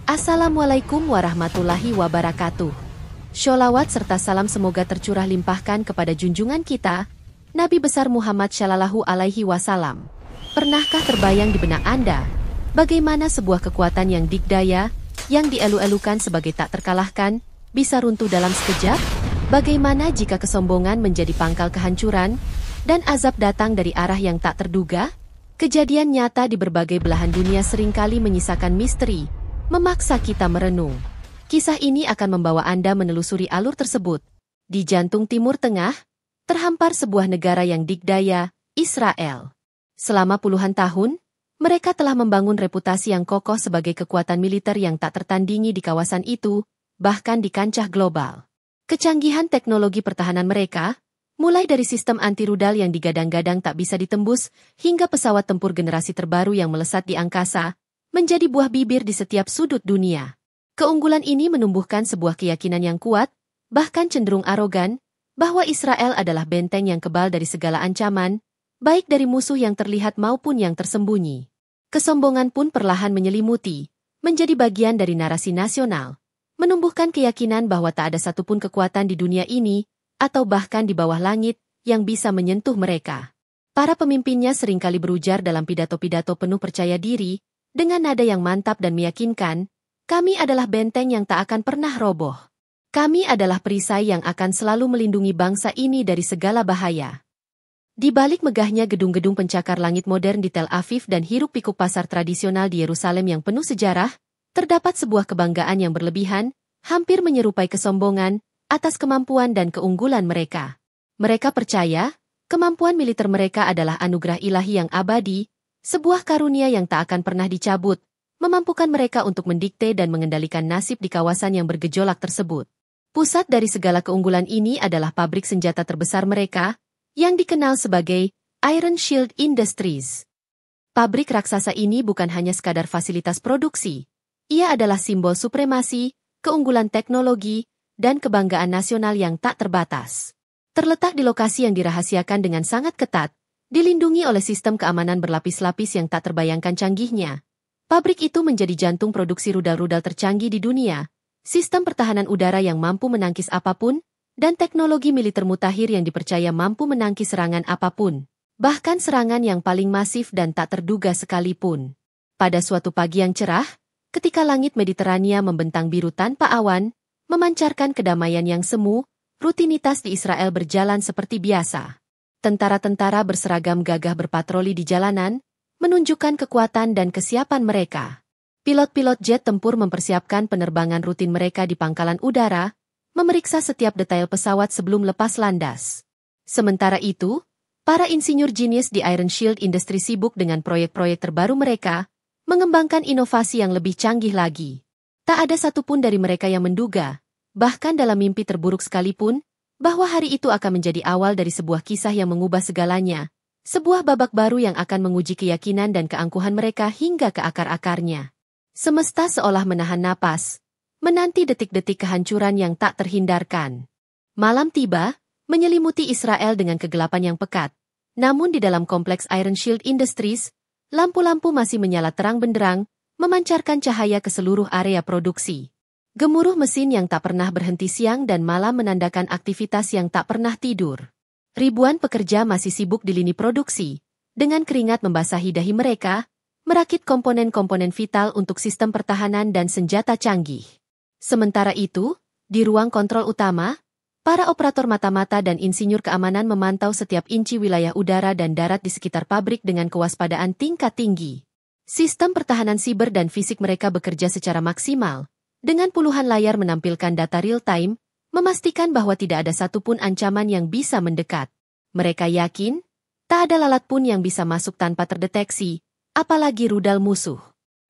Assalamualaikum warahmatullahi wabarakatuh. Sholawat serta salam semoga tercurah limpahkan kepada junjungan kita, Nabi besar Muhammad Shallallahu Alaihi Wasallam. Pernahkah terbayang di benak Anda, bagaimana sebuah kekuatan yang dikdaya, yang dielu-elukan sebagai tak terkalahkan, bisa runtuh dalam sekejap? Bagaimana jika kesombongan menjadi pangkal kehancuran, dan azab datang dari arah yang tak terduga? Kejadian nyata di berbagai belahan dunia seringkali menyisakan misteri, memaksa kita merenung. Kisah ini akan membawa Anda menelusuri alur tersebut. Di jantung Timur Tengah, terhampar sebuah negara yang dikdaya, Israel. Selama puluhan tahun, mereka telah membangun reputasi yang kokoh sebagai kekuatan militer yang tak tertandingi di kawasan itu, bahkan di kancah global. Kecanggihan teknologi pertahanan mereka, mulai dari sistem anti-rudal yang digadang-gadang tak bisa ditembus, hingga pesawat tempur generasi terbaru yang melesat di angkasa, menjadi buah bibir di setiap sudut dunia. Keunggulan ini menumbuhkan sebuah keyakinan yang kuat, bahkan cenderung arogan, bahwa Israel adalah benteng yang kebal dari segala ancaman, baik dari musuh yang terlihat maupun yang tersembunyi. Kesombongan pun perlahan menyelimuti, menjadi bagian dari narasi nasional, menumbuhkan keyakinan bahwa tak ada satupun kekuatan di dunia ini, atau bahkan di bawah langit, yang bisa menyentuh mereka. Para pemimpinnya seringkali berujar dalam pidato-pidato penuh percaya diri, dengan nada yang mantap dan meyakinkan, kami adalah benteng yang tak akan pernah roboh. Kami adalah perisai yang akan selalu melindungi bangsa ini dari segala bahaya. Di balik megahnya gedung-gedung pencakar langit modern di Tel Aviv dan hiruk-pikuk pasar tradisional di Yerusalem yang penuh sejarah, terdapat sebuah kebanggaan yang berlebihan, hampir menyerupai kesombongan, atas kemampuan dan keunggulan mereka. Mereka percaya, kemampuan militer mereka adalah anugerah ilahi yang abadi, sebuah karunia yang tak akan pernah dicabut, memampukan mereka untuk mendikte dan mengendalikan nasib di kawasan yang bergejolak tersebut. Pusat dari segala keunggulan ini adalah pabrik senjata terbesar mereka, yang dikenal sebagai Iron Shield Industries. Pabrik raksasa ini bukan hanya sekadar fasilitas produksi, ia adalah simbol supremasi, keunggulan teknologi, dan kebanggaan nasional yang tak terbatas. Terletak di lokasi yang dirahasiakan dengan sangat ketat, dilindungi oleh sistem keamanan berlapis-lapis yang tak terbayangkan canggihnya. Pabrik itu menjadi jantung produksi rudal-rudal tercanggih di dunia, sistem pertahanan udara yang mampu menangkis apapun, dan teknologi militer mutakhir yang dipercaya mampu menangkis serangan apapun, bahkan serangan yang paling masif dan tak terduga sekalipun. Pada suatu pagi yang cerah, ketika langit Mediterania membentang biru tanpa awan, memancarkan kedamaian yang semu, rutinitas di Israel berjalan seperti biasa. Tentara-tentara berseragam gagah berpatroli di jalanan, menunjukkan kekuatan dan kesiapan mereka. Pilot-pilot jet tempur mempersiapkan penerbangan rutin mereka di pangkalan udara, memeriksa setiap detail pesawat sebelum lepas landas. Sementara itu, para insinyur jenius di Iron Shield Industry sibuk dengan proyek-proyek terbaru mereka, mengembangkan inovasi yang lebih canggih lagi. Tak ada satupun dari mereka yang menduga, bahkan dalam mimpi terburuk sekalipun, bahwa hari itu akan menjadi awal dari sebuah kisah yang mengubah segalanya, sebuah babak baru yang akan menguji keyakinan dan keangkuhan mereka hingga ke akar-akarnya. Semesta seolah menahan napas, menanti detik-detik kehancuran yang tak terhindarkan. Malam tiba, menyelimuti Israel dengan kegelapan yang pekat, namun di dalam kompleks Iron Shield Industries, lampu-lampu masih menyala terang benderang, memancarkan cahaya ke seluruh area produksi. Gemuruh mesin yang tak pernah berhenti siang dan malam menandakan aktivitas yang tak pernah tidur. Ribuan pekerja masih sibuk di lini produksi, dengan keringat membasahi dahi mereka, merakit komponen-komponen vital untuk sistem pertahanan dan senjata canggih. Sementara itu, di ruang kontrol utama, para operator mata-mata dan insinyur keamanan memantau setiap inci wilayah udara dan darat di sekitar pabrik dengan kewaspadaan tingkat tinggi. Sistem pertahanan siber dan fisik mereka bekerja secara maksimal, dengan puluhan layar menampilkan data real-time, memastikan bahwa tidak ada satupun ancaman yang bisa mendekat. Mereka yakin, tak ada lalat pun yang bisa masuk tanpa terdeteksi, apalagi rudal musuh.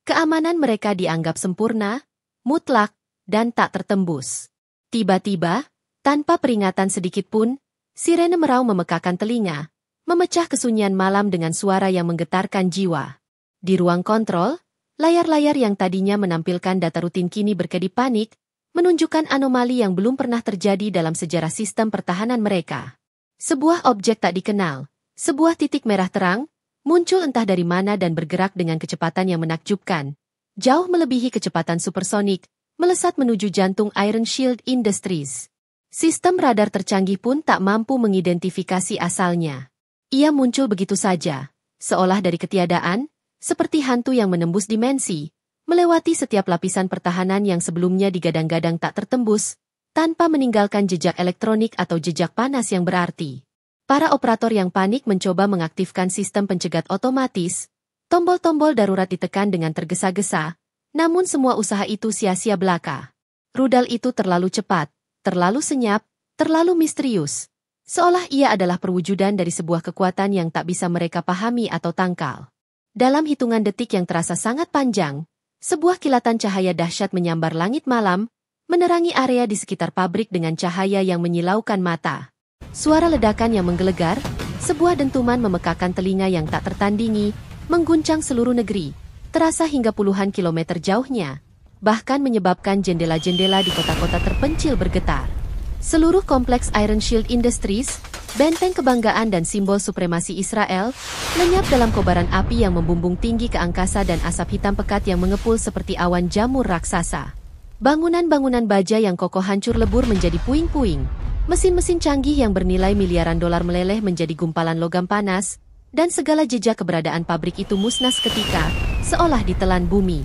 Keamanan mereka dianggap sempurna, mutlak, dan tak tertembus. Tiba-tiba, tanpa peringatan sedikit pun, sirene merau memekakan telinga, memecah kesunyian malam dengan suara yang menggetarkan jiwa. Di ruang kontrol, layar-layar yang tadinya menampilkan data rutin kini berkedip panik, menunjukkan anomali yang belum pernah terjadi dalam sejarah sistem pertahanan mereka. Sebuah objek tak dikenal, sebuah titik merah terang, muncul entah dari mana dan bergerak dengan kecepatan yang menakjubkan, jauh melebihi kecepatan supersonik, melesat menuju jantung Iron Shield Industries. Sistem radar tercanggih pun tak mampu mengidentifikasi asalnya. Ia muncul begitu saja, seolah dari ketiadaan, seperti hantu yang menembus dimensi, melewati setiap lapisan pertahanan yang sebelumnya digadang-gadang tak tertembus, tanpa meninggalkan jejak elektronik atau jejak panas yang berarti. Para operator yang panik mencoba mengaktifkan sistem pencegat otomatis, tombol-tombol darurat ditekan dengan tergesa-gesa, namun semua usaha itu sia-sia belaka. Rudal itu terlalu cepat, terlalu senyap, terlalu misterius. Seolah ia adalah perwujudan dari sebuah kekuatan yang tak bisa mereka pahami atau tangkal. Dalam hitungan detik yang terasa sangat panjang, sebuah kilatan cahaya dahsyat menyambar langit malam, menerangi area di sekitar pabrik dengan cahaya yang menyilaukan mata. Suara ledakan yang menggelegar, sebuah dentuman memekakan telinga yang tak tertandingi, mengguncang seluruh negeri, terasa hingga puluhan kilometer jauhnya, bahkan menyebabkan jendela-jendela di kota-kota terpencil bergetar. Seluruh kompleks Iron Shield Industries, benteng kebanggaan dan simbol supremasi Israel, lenyap dalam kobaran api yang membumbung tinggi ke angkasa dan asap hitam pekat yang mengepul seperti awan jamur raksasa. Bangunan-bangunan baja yang kokoh hancur lebur menjadi puing-puing, mesin-mesin canggih yang bernilai miliaran dolar meleleh menjadi gumpalan logam panas, dan segala jejak keberadaan pabrik itu musnah seketika, seolah ditelan bumi.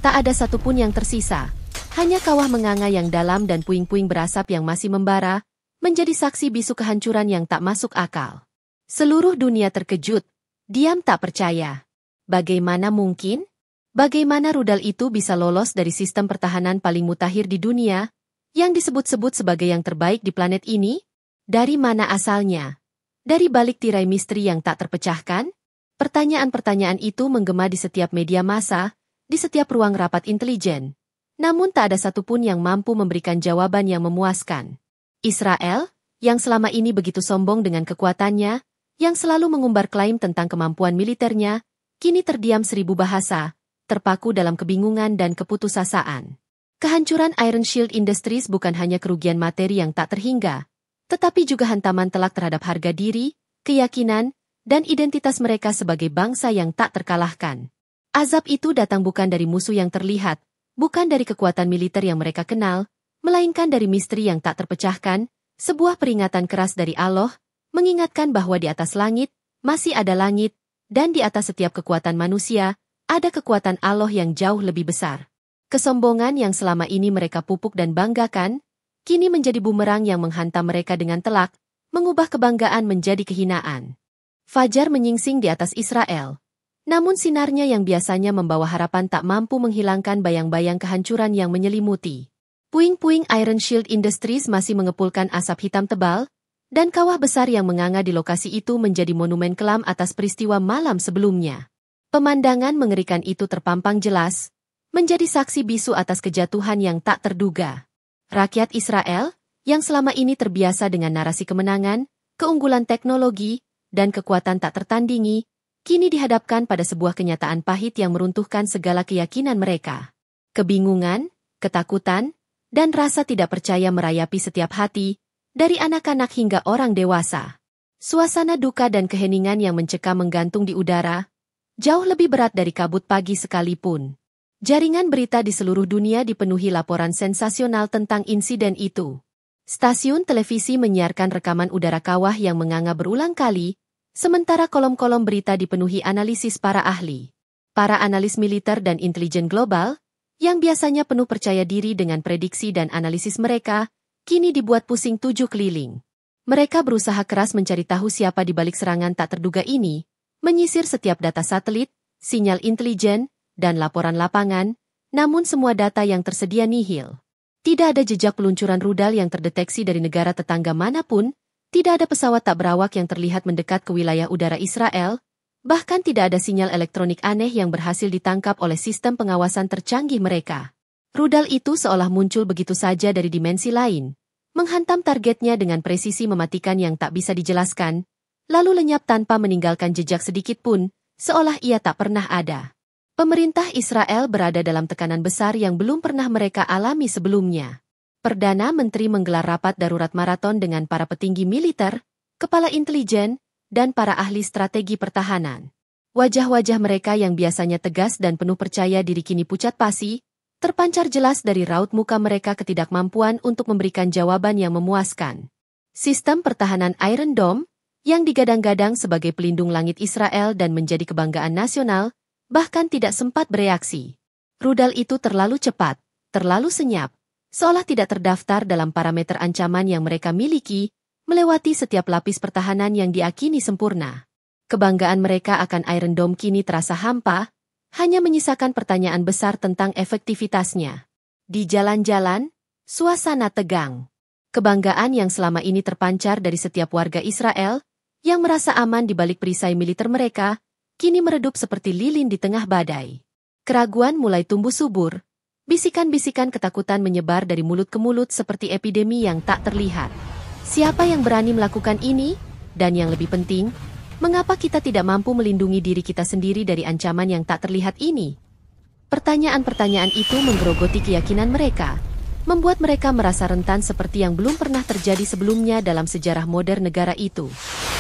Tak ada satupun yang tersisa. Hanya kawah menganga yang dalam dan puing-puing berasap yang masih membara, menjadi saksi bisu kehancuran yang tak masuk akal. Seluruh dunia terkejut, diam tak percaya. Bagaimana mungkin? Bagaimana rudal itu bisa lolos dari sistem pertahanan paling mutakhir di dunia, yang disebut-sebut sebagai yang terbaik di planet ini? Dari mana asalnya? Dari balik tirai misteri yang tak terpecahkan? Pertanyaan-pertanyaan itu menggema di setiap media massa, di setiap ruang rapat intelijen. Namun tak ada satupun yang mampu memberikan jawaban yang memuaskan. Israel, yang selama ini begitu sombong dengan kekuatannya, yang selalu mengumbar klaim tentang kemampuan militernya, kini terdiam seribu bahasa, terpaku dalam kebingungan dan keputusasaan. Kehancuran Iron Shield Industries bukan hanya kerugian materi yang tak terhingga, tetapi juga hantaman telak terhadap harga diri, keyakinan, dan identitas mereka sebagai bangsa yang tak terkalahkan. Azab itu datang bukan dari musuh yang terlihat, bukan dari kekuatan militer yang mereka kenal, melainkan dari misteri yang tak terpecahkan, sebuah peringatan keras dari Allah, mengingatkan bahwa di atas langit, masih ada langit, dan di atas setiap kekuatan manusia, ada kekuatan Allah yang jauh lebih besar. Kesombongan yang selama ini mereka pupuk dan banggakan, kini menjadi bumerang yang menghantam mereka dengan telak, mengubah kebanggaan menjadi kehinaan. Fajar menyingsing di atas Israel. Namun sinarnya yang biasanya membawa harapan tak mampu menghilangkan bayang-bayang kehancuran yang menyelimuti. Puing-puing Iron Shield Industries masih mengepulkan asap hitam tebal, dan kawah besar yang menganga di lokasi itu menjadi monumen kelam atas peristiwa malam sebelumnya. Pemandangan mengerikan itu terpampang jelas, menjadi saksi bisu atas kejatuhan yang tak terduga. Rakyat Israel, yang selama ini terbiasa dengan narasi kemenangan, keunggulan teknologi, dan kekuatan tak tertandingi, kini dihadapkan pada sebuah kenyataan pahit yang meruntuhkan segala keyakinan mereka. Kebingungan, ketakutan, dan rasa tidak percaya merayapi setiap hati, dari anak-anak hingga orang dewasa. Suasana duka dan keheningan yang mencekam menggantung di udara, jauh lebih berat dari kabut pagi sekalipun. Jaringan berita di seluruh dunia dipenuhi laporan sensasional tentang insiden itu. Stasiun televisi menyiarkan rekaman udara kawah yang menganga berulang kali, sementara kolom-kolom berita dipenuhi analisis para ahli. Para analis militer dan intelijen global, yang biasanya penuh percaya diri dengan prediksi dan analisis mereka, kini dibuat pusing tujuh keliling. Mereka berusaha keras mencari tahu siapa di balik serangan tak terduga ini, menyisir setiap data satelit, sinyal intelijen, dan laporan lapangan, namun semua data yang tersedia nihil. Tidak ada jejak peluncuran rudal yang terdeteksi dari negara tetangga manapun, tidak ada pesawat tak berawak yang terlihat mendekat ke wilayah udara Israel, bahkan tidak ada sinyal elektronik aneh yang berhasil ditangkap oleh sistem pengawasan tercanggih mereka. Rudal itu seolah muncul begitu saja dari dimensi lain, menghantam targetnya dengan presisi mematikan yang tak bisa dijelaskan, lalu lenyap tanpa meninggalkan jejak sedikit pun, seolah ia tak pernah ada. Pemerintah Israel berada dalam tekanan besar yang belum pernah mereka alami sebelumnya. Perdana Menteri menggelar rapat darurat maraton dengan para petinggi militer, kepala intelijen, dan para ahli strategi pertahanan. Wajah-wajah mereka yang biasanya tegas dan penuh percaya diri kini pucat pasi, terpancar jelas dari raut muka mereka ketidakmampuan untuk memberikan jawaban yang memuaskan. Sistem pertahanan Iron Dome, yang digadang-gadang sebagai pelindung langit Israel dan menjadi kebanggaan nasional, bahkan tidak sempat bereaksi. Rudal itu terlalu cepat, terlalu senyap, seolah tidak terdaftar dalam parameter ancaman yang mereka miliki, melewati setiap lapis pertahanan yang diakini sempurna. Kebanggaan mereka akan Iron Dome kini terasa hampa, hanya menyisakan pertanyaan besar tentang efektivitasnya. Di jalan-jalan, suasana tegang. Kebanggaan yang selama ini terpancar dari setiap warga Israel, yang merasa aman di balik perisai militer mereka, kini meredup seperti lilin di tengah badai. Keraguan mulai tumbuh subur, bisikan-bisikan ketakutan menyebar dari mulut ke mulut seperti epidemi yang tak terlihat. Siapa yang berani melakukan ini? Dan yang lebih penting, mengapa kita tidak mampu melindungi diri kita sendiri dari ancaman yang tak terlihat ini? Pertanyaan-pertanyaan itu menggerogoti keyakinan mereka, membuat mereka merasa rentan seperti yang belum pernah terjadi sebelumnya dalam sejarah modern negara itu.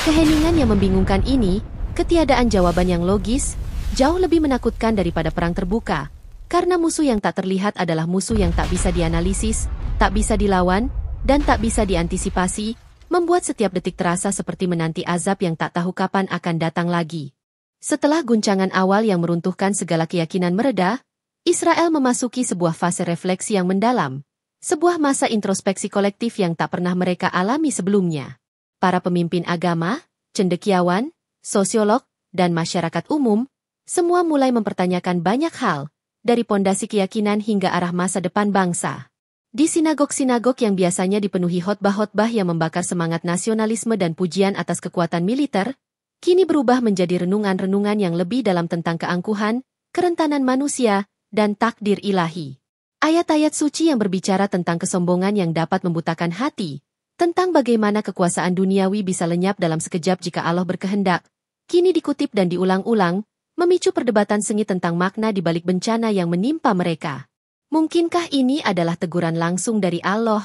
Keheningan yang membingungkan ini, ketiadaan jawaban yang logis, jauh lebih menakutkan daripada perang terbuka, karena musuh yang tak terlihat adalah musuh yang tak bisa dianalisis, tak bisa dilawan, dan tak bisa diantisipasi, membuat setiap detik terasa seperti menanti azab yang tak tahu kapan akan datang lagi. Setelah guncangan awal yang meruntuhkan segala keyakinan mereda, Israel memasuki sebuah fase refleksi yang mendalam, sebuah masa introspeksi kolektif yang tak pernah mereka alami sebelumnya. Para pemimpin agama, cendekiawan, sosiolog, dan masyarakat umum, semua mulai mempertanyakan banyak hal, dari pondasi keyakinan hingga arah masa depan bangsa. Di sinagog-sinagog yang biasanya dipenuhi khotbah-khotbah yang membakar semangat nasionalisme dan pujian atas kekuatan militer, kini berubah menjadi renungan-renungan yang lebih dalam tentang keangkuhan, kerentanan manusia, dan takdir ilahi. Ayat-ayat suci yang berbicara tentang kesombongan yang dapat membutakan hati, tentang bagaimana kekuasaan duniawi bisa lenyap dalam sekejap jika Allah berkehendak, kini dikutip dan diulang-ulang, memicu perdebatan sengit tentang makna di balik bencana yang menimpa mereka. Mungkinkah ini adalah teguran langsung dari Allah?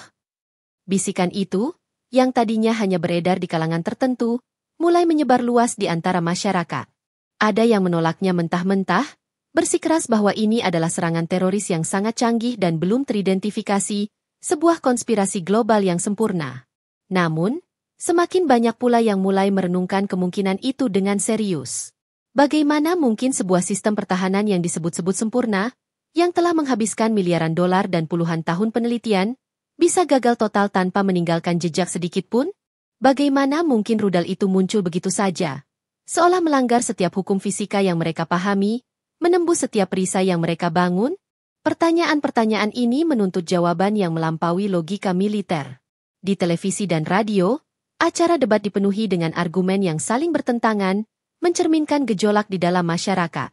Bisikan itu, yang tadinya hanya beredar di kalangan tertentu, mulai menyebar luas di antara masyarakat. Ada yang menolaknya mentah-mentah, bersikeras bahwa ini adalah serangan teroris yang sangat canggih dan belum teridentifikasi, sebuah konspirasi global yang sempurna. Namun, semakin banyak pula yang mulai merenungkan kemungkinan itu dengan serius. Bagaimana mungkin sebuah sistem pertahanan yang disebut-sebut sempurna, yang telah menghabiskan miliaran dolar dan puluhan tahun penelitian, bisa gagal total tanpa meninggalkan jejak sedikit pun? Bagaimana mungkin rudal itu muncul begitu saja? Seolah melanggar setiap hukum fisika yang mereka pahami, menembus setiap perisai yang mereka bangun? Pertanyaan-pertanyaan ini menuntut jawaban yang melampaui logika militer. Di televisi dan radio, acara debat dipenuhi dengan argumen yang saling bertentangan, mencerminkan gejolak di dalam masyarakat.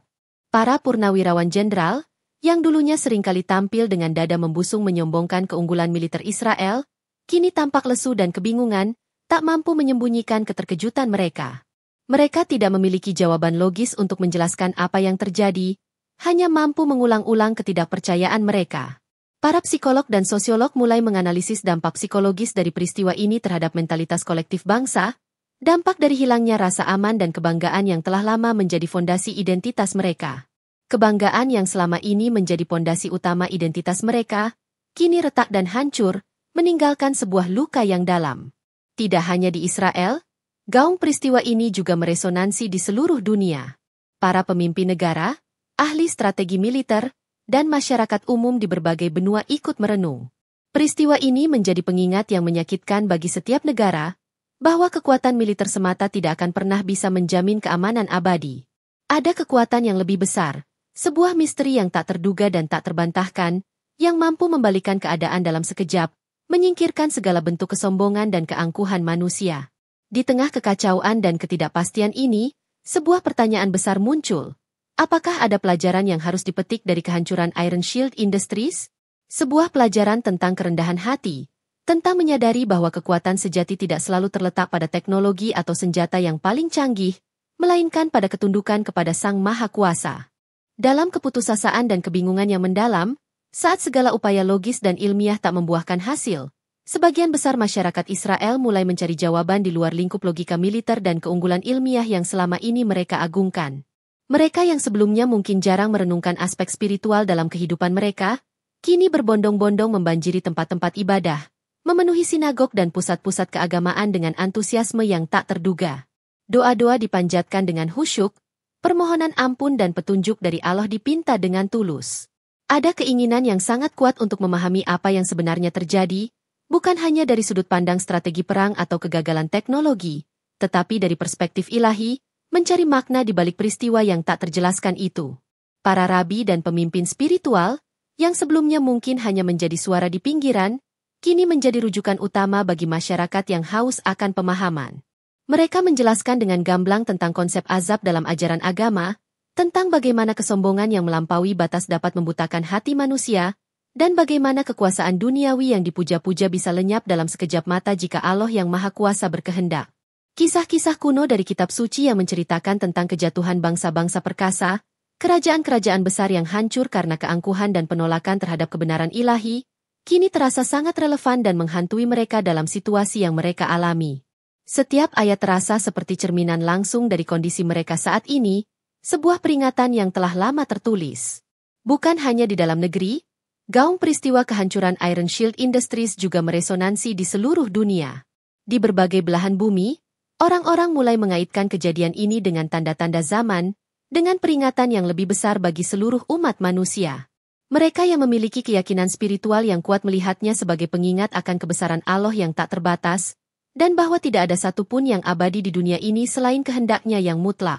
Para purnawirawan jenderal, yang dulunya seringkali tampil dengan dada membusung menyombongkan keunggulan militer Israel, kini tampak lesu dan kebingungan, tak mampu menyembunyikan keterkejutan mereka. Mereka tidak memiliki jawaban logis untuk menjelaskan apa yang terjadi, hanya mampu mengulang-ulang ketidakpercayaan mereka. Para psikolog dan sosiolog mulai menganalisis dampak psikologis dari peristiwa ini terhadap mentalitas kolektif bangsa, dampak dari hilangnya rasa aman dan kebanggaan yang telah lama menjadi fondasi identitas mereka. Kebanggaan yang selama ini menjadi pondasi utama identitas mereka, kini retak dan hancur, meninggalkan sebuah luka yang dalam. Tidak hanya di Israel, gaung peristiwa ini juga meresonansi di seluruh dunia. Para pemimpin negara, ahli strategi militer, dan masyarakat umum di berbagai benua ikut merenung. Peristiwa ini menjadi pengingat yang menyakitkan bagi setiap negara, bahwa kekuatan militer semata tidak akan pernah bisa menjamin keamanan abadi. Ada kekuatan yang lebih besar, sebuah misteri yang tak terduga dan tak terbantahkan, yang mampu membalikan keadaan dalam sekejap, menyingkirkan segala bentuk kesombongan dan keangkuhan manusia. Di tengah kekacauan dan ketidakpastian ini, sebuah pertanyaan besar muncul. Apakah ada pelajaran yang harus dipetik dari kehancuran Iron Shield Industries? Sebuah pelajaran tentang kerendahan hati, tentang menyadari bahwa kekuatan sejati tidak selalu terletak pada teknologi atau senjata yang paling canggih, melainkan pada ketundukan kepada Sang Maha Kuasa. Dalam keputusasaan dan kebingungan yang mendalam, saat segala upaya logis dan ilmiah tak membuahkan hasil, sebagian besar masyarakat Israel mulai mencari jawaban di luar lingkup logika militer dan keunggulan ilmiah yang selama ini mereka agungkan. Mereka yang sebelumnya mungkin jarang merenungkan aspek spiritual dalam kehidupan mereka, kini berbondong-bondong membanjiri tempat-tempat ibadah, memenuhi sinagog dan pusat-pusat keagamaan dengan antusiasme yang tak terduga. Doa-doa dipanjatkan dengan khusyuk, permohonan ampun dan petunjuk dari Allah dipinta dengan tulus. Ada keinginan yang sangat kuat untuk memahami apa yang sebenarnya terjadi, bukan hanya dari sudut pandang strategi perang atau kegagalan teknologi, tetapi dari perspektif ilahi, mencari makna di balik peristiwa yang tak terjelaskan itu. Para rabi dan pemimpin spiritual, yang sebelumnya mungkin hanya menjadi suara di pinggiran, kini menjadi rujukan utama bagi masyarakat yang haus akan pemahaman. Mereka menjelaskan dengan gamblang tentang konsep azab dalam ajaran agama, tentang bagaimana kesombongan yang melampaui batas dapat membutakan hati manusia, dan bagaimana kekuasaan duniawi yang dipuja-puja bisa lenyap dalam sekejap mata jika Allah yang Maha Kuasa berkehendak. Kisah-kisah kuno dari kitab suci yang menceritakan tentang kejatuhan bangsa-bangsa perkasa, kerajaan-kerajaan besar yang hancur karena keangkuhan dan penolakan terhadap kebenaran ilahi, kini terasa sangat relevan dan menghantui mereka dalam situasi yang mereka alami. Setiap ayat terasa seperti cerminan langsung dari kondisi mereka saat ini, sebuah peringatan yang telah lama tertulis. Bukan hanya di dalam negeri, gaung peristiwa kehancuran Iron Shield Industries juga meresonansi di seluruh dunia. Di berbagai belahan bumi, orang-orang mulai mengaitkan kejadian ini dengan tanda-tanda zaman, dengan peringatan yang lebih besar bagi seluruh umat manusia. Mereka yang memiliki keyakinan spiritual yang kuat melihatnya sebagai pengingat akan kebesaran Allah yang tak terbatas, dan bahwa tidak ada satupun yang abadi di dunia ini selain kehendaknya yang mutlak.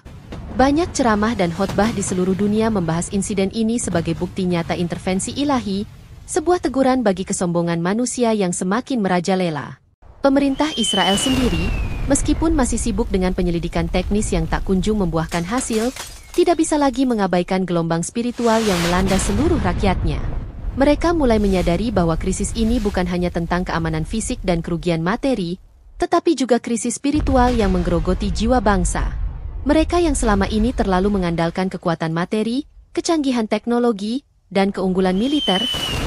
Banyak ceramah dan khotbah di seluruh dunia membahas insiden ini sebagai bukti nyata intervensi ilahi, sebuah teguran bagi kesombongan manusia yang semakin merajalela. Pemerintah Israel sendiri, meskipun masih sibuk dengan penyelidikan teknis yang tak kunjung membuahkan hasil, tidak bisa lagi mengabaikan gelombang spiritual yang melanda seluruh rakyatnya. Mereka mulai menyadari bahwa krisis ini bukan hanya tentang keamanan fisik dan kerugian materi, tetapi juga krisis spiritual yang menggerogoti jiwa bangsa. Mereka yang selama ini terlalu mengandalkan kekuatan materi, kecanggihan teknologi, dan keunggulan militer,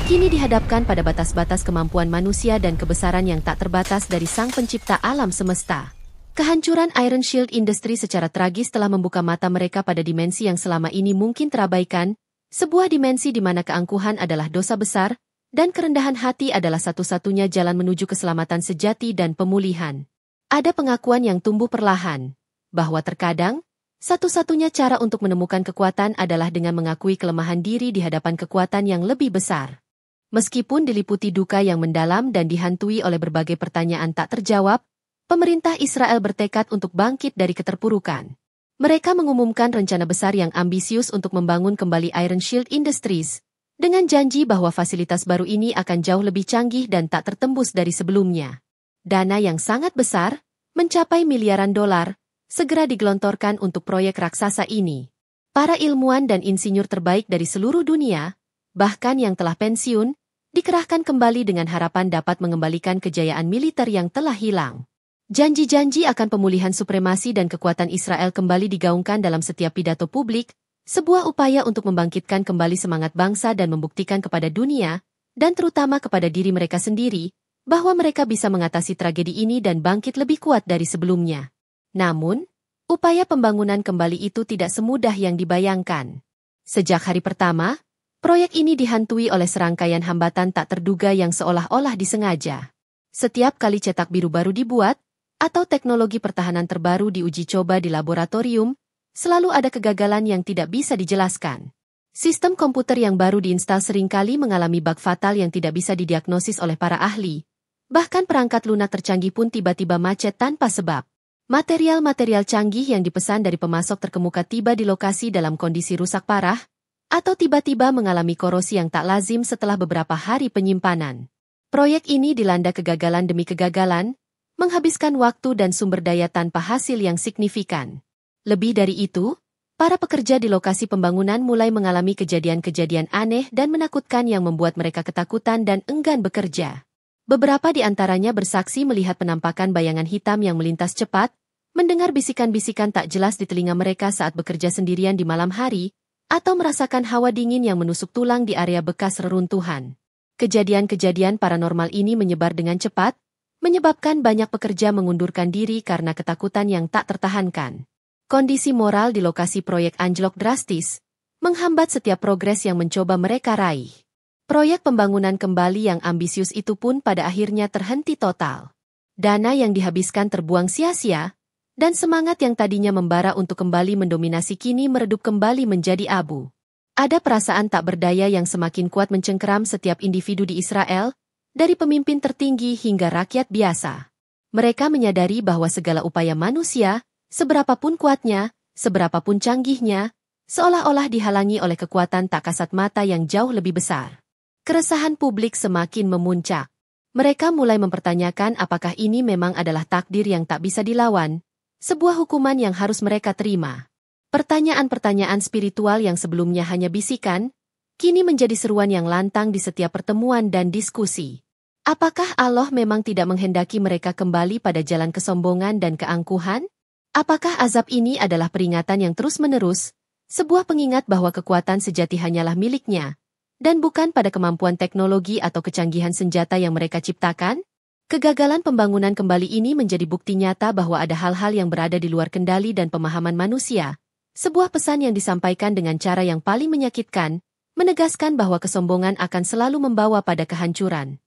kini dihadapkan pada batas-batas kemampuan manusia dan kebesaran yang tak terbatas dari Sang Pencipta alam semesta. Kehancuran Iron Shield Industry secara tragis telah membuka mata mereka pada dimensi yang selama ini mungkin terabaikan, sebuah dimensi di mana keangkuhan adalah dosa besar, dan kerendahan hati adalah satu-satunya jalan menuju keselamatan sejati dan pemulihan. Ada pengakuan yang tumbuh perlahan, bahwa terkadang, satu-satunya cara untuk menemukan kekuatan adalah dengan mengakui kelemahan diri di hadapan kekuatan yang lebih besar. Meskipun diliputi duka yang mendalam dan dihantui oleh berbagai pertanyaan tak terjawab, pemerintah Israel bertekad untuk bangkit dari keterpurukan. Mereka mengumumkan rencana besar yang ambisius untuk membangun kembali Iron Shield Industries, dengan janji bahwa fasilitas baru ini akan jauh lebih canggih dan tak tertembus dari sebelumnya. Dana yang sangat besar, mencapai miliaran dolar, segera digelontorkan untuk proyek raksasa ini. Para ilmuwan dan insinyur terbaik dari seluruh dunia, bahkan yang telah pensiun, dikerahkan kembali dengan harapan dapat mengembalikan kejayaan militer yang telah hilang. Janji-janji akan pemulihan supremasi dan kekuatan Israel kembali digaungkan dalam setiap pidato publik, sebuah upaya untuk membangkitkan kembali semangat bangsa dan membuktikan kepada dunia, dan terutama kepada diri mereka sendiri, bahwa mereka bisa mengatasi tragedi ini dan bangkit lebih kuat dari sebelumnya. Namun, upaya pembangunan kembali itu tidak semudah yang dibayangkan. Sejak hari pertama, proyek ini dihantui oleh serangkaian hambatan tak terduga yang seolah-olah disengaja. Setiap kali cetak biru baru dibuat, atau teknologi pertahanan terbaru diuji coba di laboratorium, selalu ada kegagalan yang tidak bisa dijelaskan. Sistem komputer yang baru diinstal seringkali mengalami bug fatal yang tidak bisa didiagnosis oleh para ahli. Bahkan perangkat lunak tercanggih pun tiba-tiba macet tanpa sebab. Material-material canggih yang dipesan dari pemasok terkemuka tiba di lokasi dalam kondisi rusak parah, atau tiba-tiba mengalami korosi yang tak lazim setelah beberapa hari penyimpanan. Proyek ini dilanda kegagalan demi kegagalan, menghabiskan waktu dan sumber daya tanpa hasil yang signifikan. Lebih dari itu, para pekerja di lokasi pembangunan mulai mengalami kejadian-kejadian aneh dan menakutkan yang membuat mereka ketakutan dan enggan bekerja. Beberapa di antaranya bersaksi melihat penampakan bayangan hitam yang melintas cepat, mendengar bisikan-bisikan tak jelas di telinga mereka saat bekerja sendirian di malam hari, atau merasakan hawa dingin yang menusuk tulang di area bekas reruntuhan. Kejadian-kejadian paranormal ini menyebar dengan cepat, menyebabkan banyak pekerja mengundurkan diri karena ketakutan yang tak tertahankan. Kondisi moral di lokasi proyek anjlok drastis, menghambat setiap progres yang mencoba mereka raih. Proyek pembangunan kembali yang ambisius itu pun pada akhirnya terhenti total. Dana yang dihabiskan terbuang sia-sia, dan semangat yang tadinya membara untuk kembali mendominasi kini meredup kembali menjadi abu. Ada perasaan tak berdaya yang semakin kuat mencengkeram setiap individu di Israel, dari pemimpin tertinggi hingga rakyat biasa. Mereka menyadari bahwa segala upaya manusia, seberapapun kuatnya, seberapapun canggihnya, seolah-olah dihalangi oleh kekuatan tak kasat mata yang jauh lebih besar. Keresahan publik semakin memuncak. Mereka mulai mempertanyakan apakah ini memang adalah takdir yang tak bisa dilawan, sebuah hukuman yang harus mereka terima. Pertanyaan-pertanyaan spiritual yang sebelumnya hanya bisikan, kini menjadi seruan yang lantang di setiap pertemuan dan diskusi. Apakah Allah memang tidak menghendaki mereka kembali pada jalan kesombongan dan keangkuhan? Apakah azab ini adalah peringatan yang terus-menerus, sebuah pengingat bahwa kekuatan sejati hanyalah miliknya, dan bukan pada kemampuan teknologi atau kecanggihan senjata yang mereka ciptakan? Kegagalan pembangunan kembali ini menjadi bukti nyata bahwa ada hal-hal yang berada di luar kendali dan pemahaman manusia. Sebuah pesan yang disampaikan dengan cara yang paling menyakitkan, menegaskan bahwa kesombongan akan selalu membawa pada kehancuran.